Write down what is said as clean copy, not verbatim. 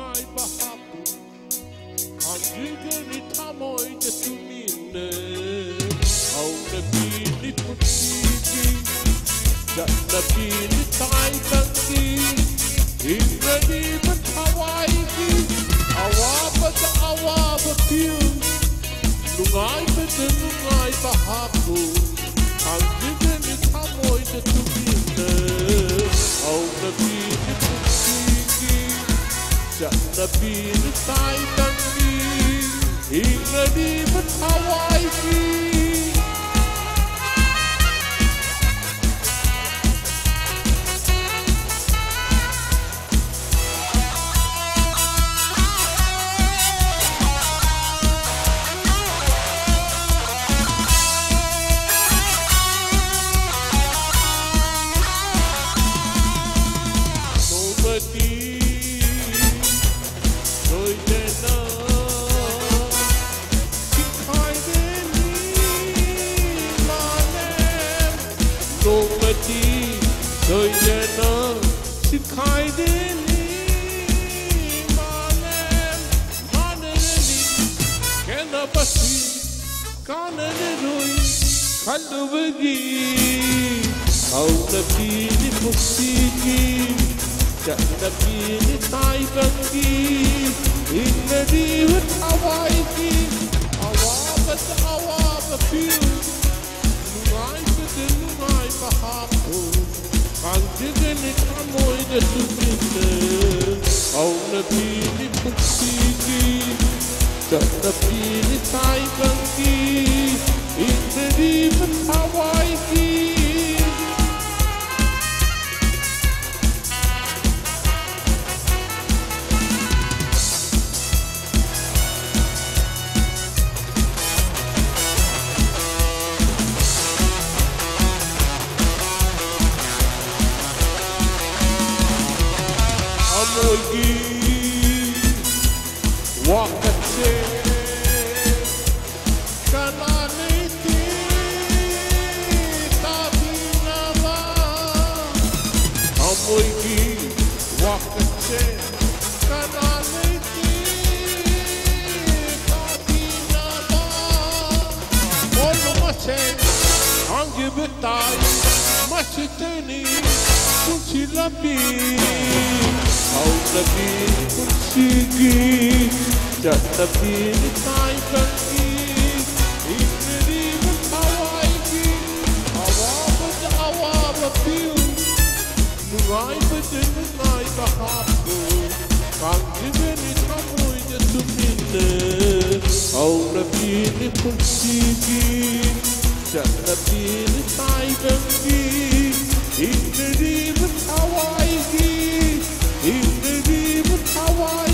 nungai bahaku ang jigani tamoy na tumine au nabini putsiki da nabini tay tangi ingradi matawaiki awaba da awaba piu nungai bahaku ang jigani tamoy na tumine au nabini putsiki Nabini tay tangi ingradi matawaiki Tôi nhớ nó xin khai đến đi mà nên đi cái nó bắt đi con nên rồi khăn đâu với gì hầu là khi đi một gì chẳng là khi đi tay bằng gì in là đi hết awai gì awa but feel nungai but nungai bahaku ang jigani tamoy na tumine au nabini putsiki da nabini tay bangi ingradi matawaiki Amoigi wakate kananiti tabinaba Amoigi wakate kananiti tabinaba Olo mache angi betai machiteni kuchilabi Au nabini putsiki da nabini tay bangi ingradi matawaiki awaba piu nungai bahaku ang jigani tamoy na tumine au nabini putsiki da nabini tay bangi ingradi matawaiki Ingradi matawaiki